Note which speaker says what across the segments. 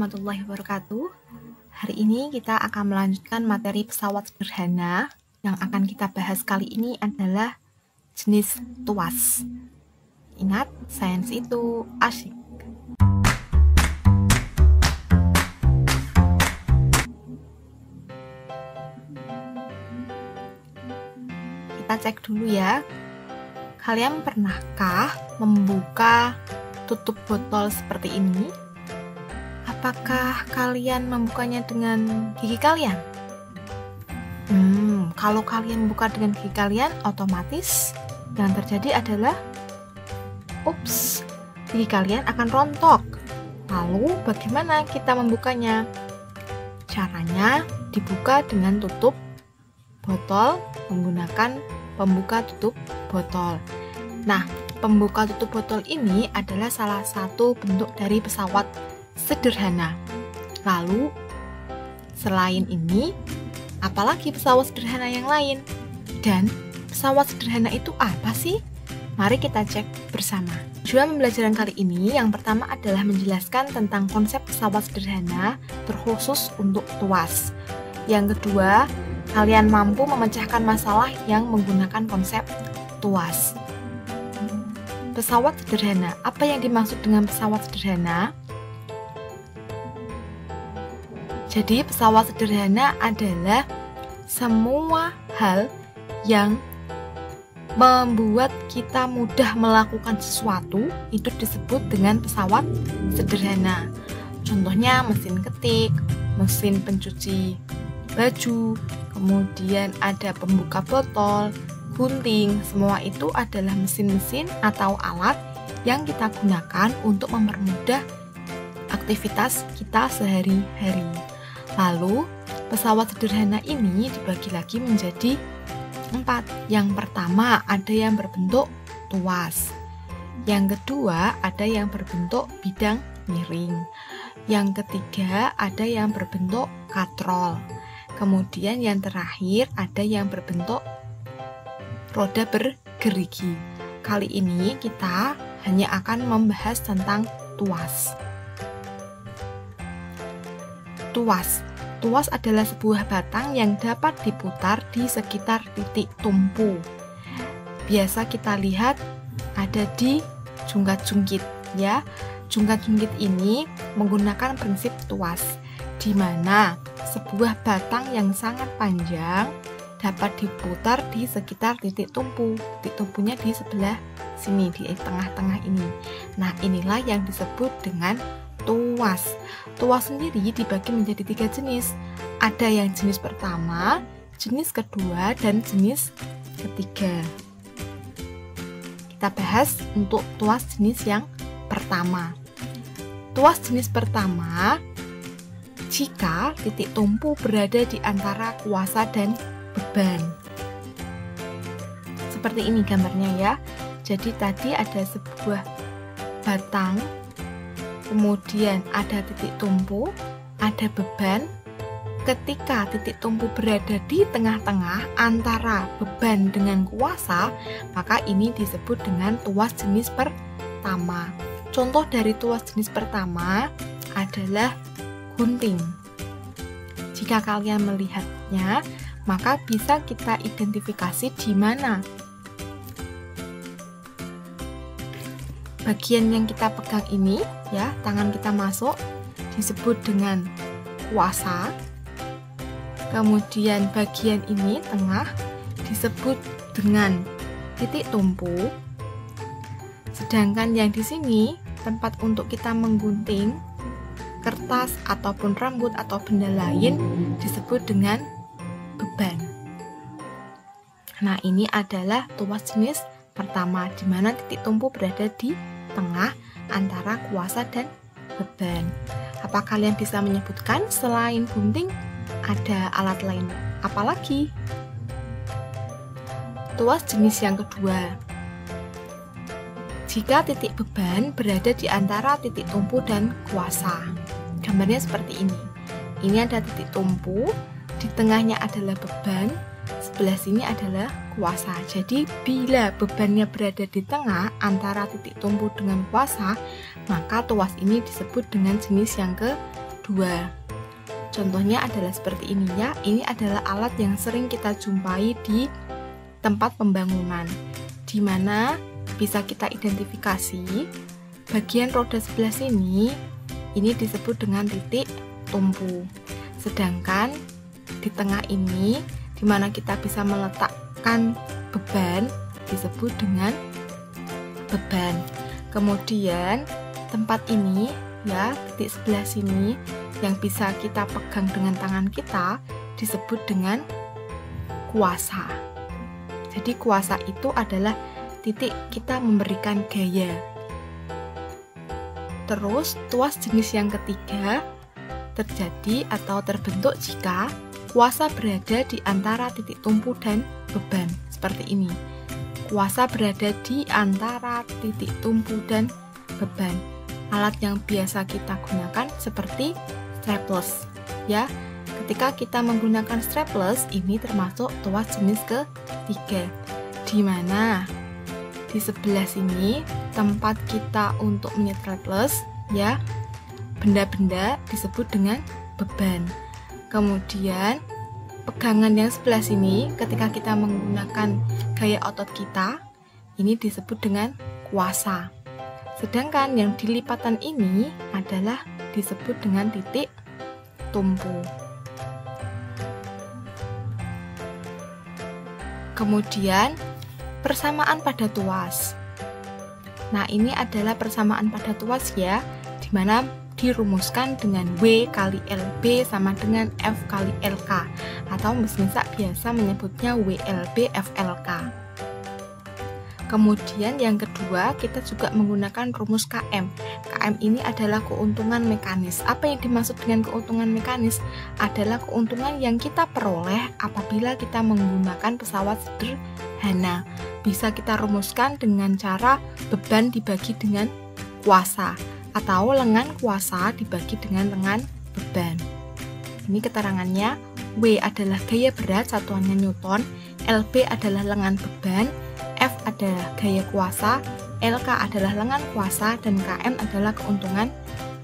Speaker 1: warahmatullahi wabarakatuh. Hari ini kita akan melanjutkan materi pesawat sederhana. Yang akan kita bahas kali ini adalah jenis tuas. Ingat, sains itu asyik. Kita cek dulu ya. Kalian pernahkah membuka tutup botol seperti ini? Apakah kalian membukanya dengan gigi kalian? Kalau kalian buka dengan gigi kalian, otomatis yang terjadi adalah gigi kalian akan rontok. Lalu bagaimana kita membukanya? Caranya dibuka dengan tutup botol menggunakan pembuka tutup botol. Nah, pembuka tutup botol ini adalah salah satu bentuk dari pesawat sederhana. Lalu, selain ini, apalagi pesawat sederhana yang lain? Dan pesawat sederhana itu apa sih? Mari kita cek bersama. Tujuan pembelajaran kali ini yang pertama adalah menjelaskan tentang konsep pesawat sederhana terkhusus untuk tuas. Yang kedua, kalian mampu memecahkan masalah yang menggunakan konsep tuas. Pesawat sederhana, apa yang dimaksud dengan pesawat sederhana? Jadi pesawat sederhana adalah semua hal yang membuat kita mudah melakukan sesuatu, itu disebut dengan pesawat sederhana. Contohnya mesin ketik, mesin pencuci baju, kemudian ada pembuka botol, gunting, semua itu adalah mesin-mesin atau alat yang kita gunakan untuk mempermudah aktivitas kita sehari-hari. Lalu, pesawat sederhana ini dibagi lagi menjadi 4. Yang pertama, ada yang berbentuk tuas. Yang kedua, ada yang berbentuk bidang miring. Yang ketiga, ada yang berbentuk katrol. Kemudian yang terakhir, ada yang berbentuk roda bergerigi. Kali ini kita hanya akan membahas tentang tuas. Tuas adalah sebuah batang yang dapat diputar di sekitar titik tumpu. Biasa kita lihat ada di jungkat-jungkit ya. Jungkat-jungkit ini menggunakan prinsip tuas, di mana sebuah batang yang sangat panjang dapat diputar di sekitar titik tumpu. Titik tumpunya di sebelah sini, di tengah-tengah ini. Nah, inilah yang disebut dengan tuas. Tuas sendiri dibagi menjadi 3 jenis. Ada yang jenis pertama, jenis kedua, dan jenis ketiga. Kita bahas untuk tuas jenis yang pertama. Tuas jenis pertama, jika titik tumpu berada di antara kuasa dan beban. Seperti ini gambarnya ya. Jadi tadi ada sebuah batang, kemudian ada titik tumpu, ada beban. Ketika titik tumpu berada di tengah-tengah antara beban dengan kuasa, maka ini disebut dengan tuas jenis pertama. Contoh dari tuas jenis pertama adalah gunting. Jika kalian melihatnya, maka bisa kita identifikasi di mana bagian yang kita pegang ini ya, tangan kita masuk disebut dengan kuasa. Kemudian bagian ini tengah disebut dengan titik tumpu. Sedangkan yang di sini tempat untuk kita menggunting kertas ataupun rambut atau benda lain disebut dengan beban. Nah, ini adalah tuas jenis pertama, di mana titik tumpu berada di tengah antara kuasa dan beban. Apa kalian bisa menyebutkan selain gunting ada alat lain apalagi? Tuas jenis yang kedua, jika titik beban berada di antara titik tumpu dan kuasa. Gambarnya seperti ini. Ini ada titik tumpu, di tengahnya adalah beban, sebelah sini adalah kuasa. Jadi bila bebannya berada di tengah antara titik tumpu dengan kuasa, maka tuas ini disebut dengan jenis yang Contohnya adalah seperti ini ya. Ini adalah alat yang sering kita jumpai di tempat pembangunan, di mana bisa kita identifikasi bagian roda sebelah sini, ini disebut dengan titik tumpu. Sedangkan di tengah ini, di mana kita bisa meletakkan beban, disebut dengan beban. Kemudian tempat ini ya, titik sebelah sini yang bisa kita pegang dengan tangan kita disebut dengan kuasa. Jadi kuasa itu adalah titik kita memberikan gaya. Terus tuas jenis yang ketiga terjadi atau terbentuk jika kuasa berada di antara titik tumpu dan beban. Seperti ini. Kuasa berada di antara titik tumpu dan beban. Alat yang biasa kita gunakan seperti strapless ya. Ketika kita menggunakan strapless, ini termasuk tuas jenis ketiga, di mana di sebelah sini tempat kita untuk menyet strapless ya, benda-benda disebut dengan beban. Kemudian pegangan yang sebelah sini ketika kita menggunakan gaya otot kita, ini disebut dengan kuasa. Sedangkan yang di lipatan ini adalah disebut dengan titik tumpu. Kemudian persamaan pada tuas. Nah, ini adalah persamaan pada tuas ya, di mana dirumuskan dengan W kali LB sama dengan F kali LK, atau misal biasa menyebutnya WLB FLK. Kemudian yang kedua, kita juga menggunakan rumus KM. KM ini adalah keuntungan mekanis. Apa yang dimaksud dengan keuntungan mekanis? Adalah keuntungan yang kita peroleh apabila kita menggunakan pesawat sederhana. Bisa kita rumuskan dengan cara beban dibagi dengan kuasa, atau lengan kuasa dibagi dengan lengan beban. Ini keterangannya. W adalah gaya berat, satuannya Newton. LB adalah lengan beban. F adalah gaya kuasa, LK adalah lengan kuasa, dan KM adalah keuntungan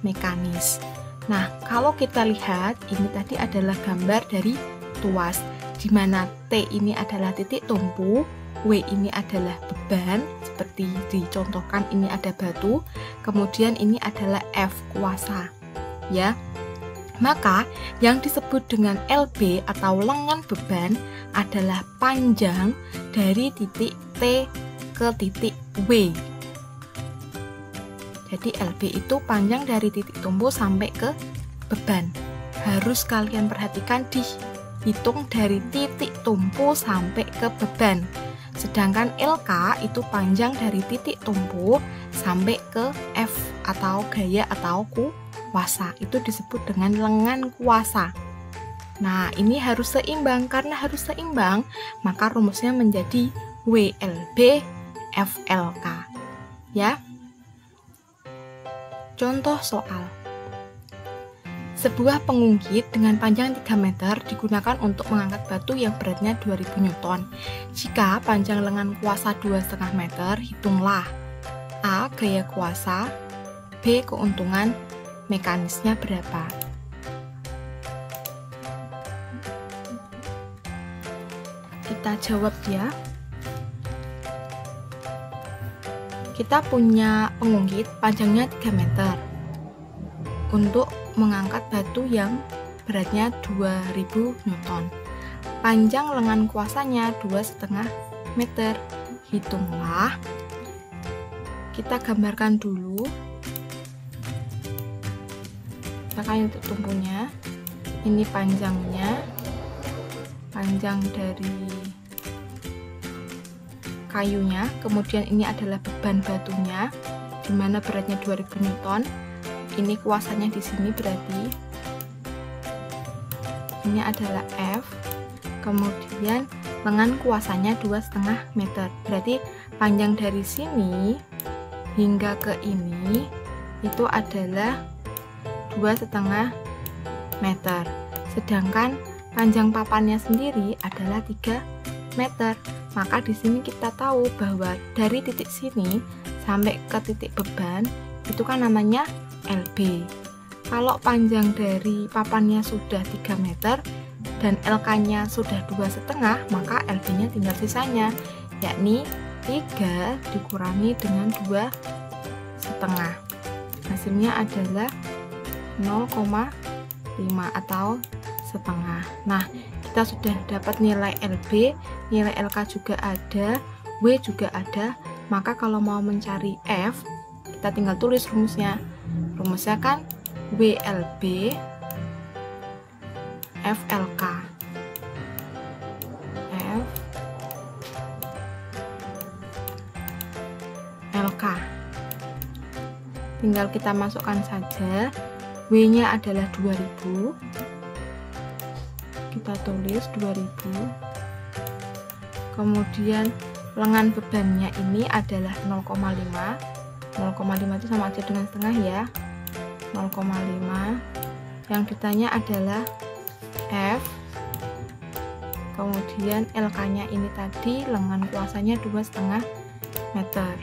Speaker 1: mekanis. Nah, kalau kita lihat, ini tadi adalah gambar dari tuas, di mana T ini adalah titik tumpu, W ini adalah beban, seperti dicontohkan ini ada batu, kemudian ini adalah F kuasa, ya. Maka yang disebut dengan LB atau lengan beban adalah panjang dari titik T ke titik W. Jadi LB itu panjang dari titik tumpu sampai ke beban. Harus kalian perhatikan, dihitung dari titik tumpu sampai ke beban. Sedangkan LK itu panjang dari titik tumpu sampai ke F atau gaya atau kuasa. Itu disebut dengan lengan kuasa. Nah, ini harus seimbang. Karena harus seimbang, maka rumusnya menjadi WLB FLK. Ya. Contoh soal. Sebuah pengungkit dengan panjang 3 meter digunakan untuk mengangkat batu yang beratnya 2000 Newton. Jika panjang lengan kuasa 2,5 meter, hitunglah A. Gaya kuasa, B. Keuntungan mekanisnya berapa. Kita jawab ya. Kita punya pengungkit panjangnya 3 meter untuk mengangkat batu yang beratnya 2000 Newton. Panjang lengan kuasanya 2,5 meter. Hitunglah. Kita gambarkan dulu. Misalkan untuk tumpunya, ini panjangnya, panjang dari kayunya, kemudian ini adalah beban batunya, di mana beratnya 2000 Newton. Ini kuasanya di sini berarti ini adalah F, kemudian lengan kuasanya 2,5 meter. Berarti panjang dari sini hingga ke ini itu adalah 2,5 meter. Sedangkan panjang papannya sendiri adalah 3 meter. Maka di sini kita tahu bahwa dari titik sini sampai ke titik beban itu kan namanya LB. Kalau panjang dari papannya sudah 3 meter dan LK-nya sudah 2,5, maka LB-nya tinggal sisanya, yakni 3 dikurangi dengan 2,5. Hasilnya adalah 0,5 atau setengah. Nah, kita sudah dapat nilai LB, nilai LK juga ada, W juga ada. Maka kalau mau mencari F, kita tinggal tulis rumusnya. Rumusnya kan WLB FLK. FLK. Tinggal kita masukkan saja. W-nya adalah 2000. Kita tulis 2000. Kemudian lengan bebannya ini adalah 0,5. 0,5 itu sama aja dengan setengah ya. 0,5. Yang ditanya adalah F. Kemudian LK-nya ini tadi lengan kuasanya 2,5 meter.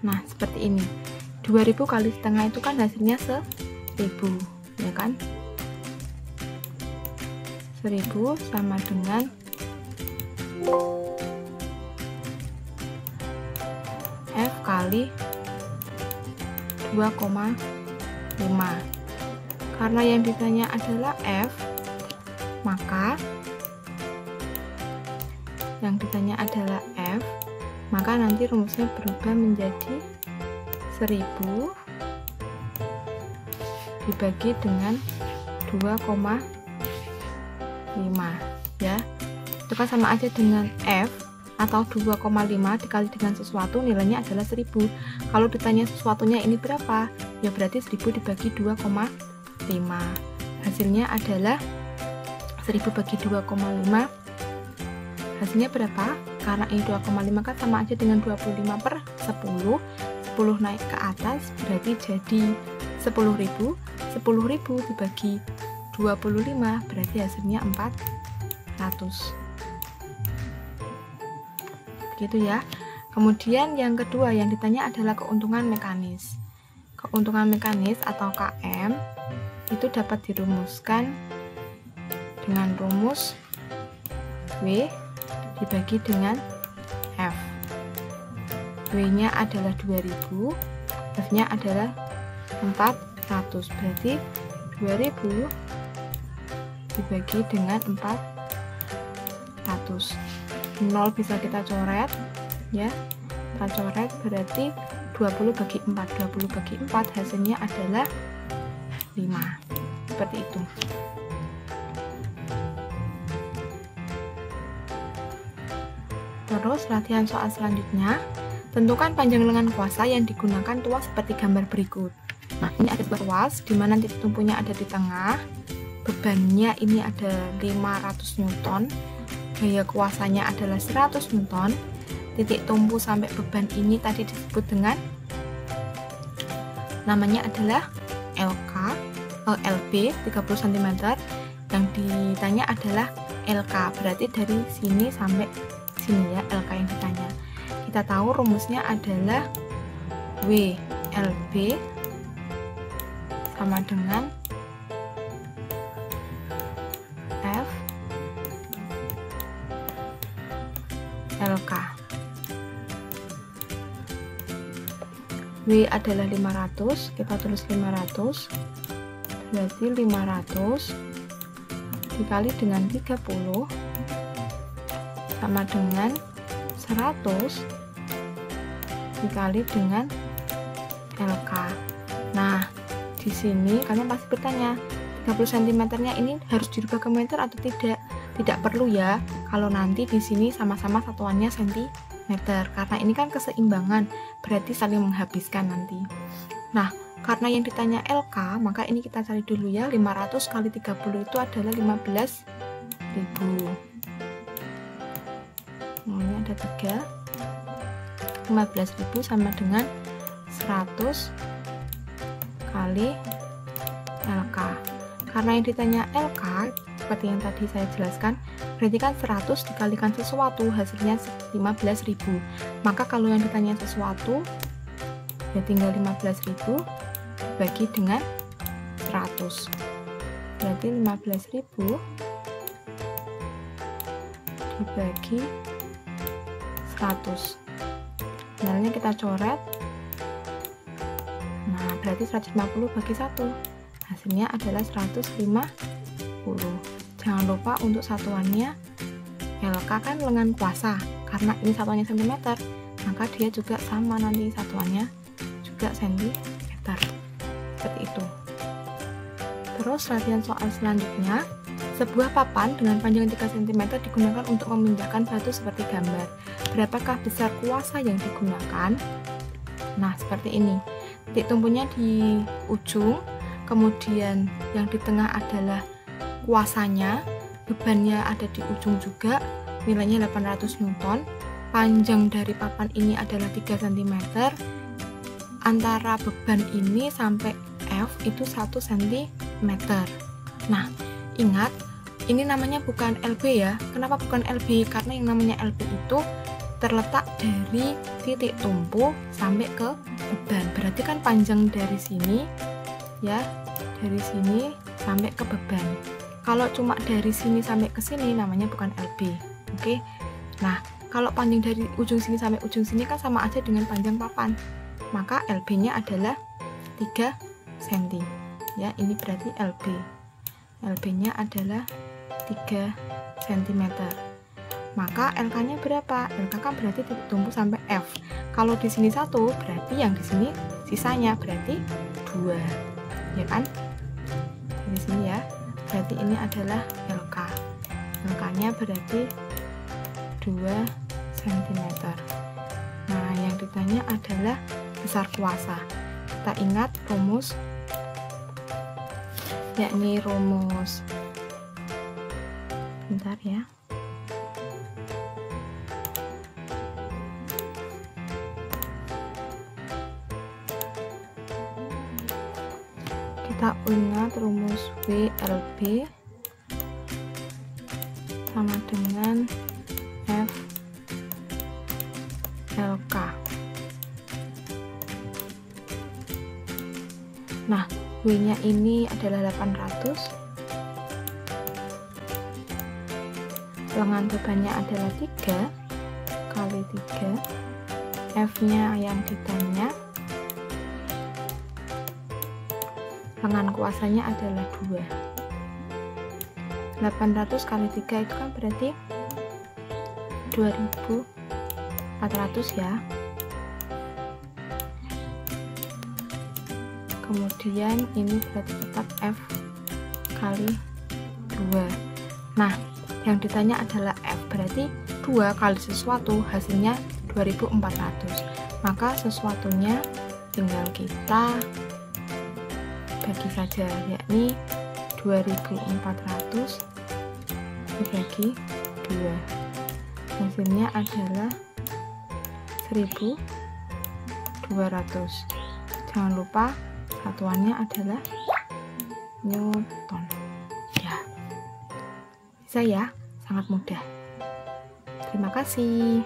Speaker 1: Nah, seperti ini. 2000 kali setengah itu kan hasilnya 1000, ya kan? 1000 sama dengan F kali 2,5. Karena yang ditanya adalah F, maka nanti rumusnya berubah menjadi 1000 dibagi dengan 2,5 ya. Itu kan sama aja dengan F atau 2,5 dikali dengan sesuatu, nilainya adalah 1000. Kalau ditanya sesuatunya ini berapa, ya berarti 1000 dibagi 2,5. Hasilnya adalah 1000 bagi 2,5. Hasilnya berapa? Karena ini 2,5 kan sama aja dengan 25/10. 10 naik ke atas berarti jadi 10.000. 10.000 dibagi 25 berarti hasilnya 400. Gitu ya. Kemudian yang kedua yang ditanya adalah keuntungan mekanis. Keuntungan mekanis atau KM itu dapat dirumuskan dengan rumus W dibagi dengan F. W-nya adalah 2000, F-nya adalah 400. Berarti 2000 dibagi dengan 400. 0 bisa kita coret ya. Kita coret berarti 20 bagi 4. 20 bagi 4 hasilnya adalah 5. Seperti itu. Terus latihan soal selanjutnya, tentukan panjang lengan kuasa yang digunakan tuas seperti gambar berikut. Nah, ini ada sebuah tuas di mana titik tumpunya ada di tengah. Bebannya ini ada 500 Newton. Gaya kuasanya adalah 100 Newton. Titik tumpu sampai beban ini tadi disebut dengan namanya adalah LB 30 cm. Yang ditanya adalah LK, berarti dari sini sampai sini ya LK yang ditanya. Kita tahu rumusnya adalah WLB sama dengan F LK. W adalah 500, kita tulis 500, berarti 500 dikali dengan 30 sama dengan 100 dikali dengan LK. Nah, di sini kalian pasti bertanya, 30 cm-nya ini harus dirubah ke meter atau tidak? Tidak perlu ya, kalau nanti di sini sama-sama satuannya cm, karena ini kan keseimbangan, berarti saling menghabiskan nanti. Nah, karena yang ditanya LK, maka ini kita cari dulu ya, 500 kali 30 itu adalah 15.000. Ini ada 3. 15.000 sama dengan 100 kali LK. Karena yang ditanya LK, seperti yang tadi saya jelaskan, berarti kan 100 dikalikan sesuatu, hasilnya 15.000. Maka kalau yang ditanya sesuatu, Ya tinggal 15.000 dibagi dengan 100. Berarti 15.000 dibagi 100. Nilainya kita coret. Nah, berarti 150 bagi 1. Hasilnya adalah 150. Jangan lupa untuk satuannya LK kan lengan kuasa. Karena ini satuannya cm, maka dia juga sama nanti satuannya juga cm. Seperti itu. Terus latihan soal selanjutnya, sebuah papan dengan panjang 3 cm digunakan untuk memindahkan batu seperti gambar. Berapakah besar kuasa yang digunakan? Nah, seperti ini. Titik tumpunya di ujung, kemudian yang di tengah adalah kuasanya, bebannya ada di ujung juga, nilainya 800 Newton. Panjang dari papan ini adalah 3 cm. Antara beban ini sampai F itu 1 cm. Nah, ingat, ini namanya bukan LB ya. Kenapa bukan LB? Karena yang namanya LB itu terletak dari titik tumpu sampai ke beban. Berarti kan panjang dari sini ya, dari sini sampai ke beban. Kalau cuma dari sini sampai ke sini namanya bukan LB. Oke. Nah, kalau panjang dari ujung sini sampai ujung sini kan sama aja dengan panjang papan. Maka LB-nya adalah 3 cm. Ya, ini berarti LB. LB-nya adalah 3 cm. Maka LK-nya berapa? LK kan berarti titik tumpu sampai F. Kalau di sini 1, berarti yang di sini sisanya berarti 2. Ya kan? Di sini ya. Berarti ini adalah LK. LK-nya berarti 2 cm. Nah, yang ditanya adalah besar kuasa. Kita ingat rumus, yakni rumus, bentar ya. Kita ingat rumus WLB sama dengan FLK. Nah, W-nya ini adalah 800. Lengan bebannya adalah 3 kali 3. F-nya yang ditanya. Lengan kuasanya adalah 2. 800 kali 3 itu kan berarti 2400 ya. Kemudian ini berarti tetap F kali 2. Nah, yang ditanya adalah F, berarti 2 kali sesuatu hasilnya 2400. Maka sesuatunya tinggal kita bagi saja, yakni 2400 dibagi 2. Hasilnya adalah 1200. Jangan lupa satuannya adalah Newton. Ya, bisa ya, sangat mudah. Terima kasih.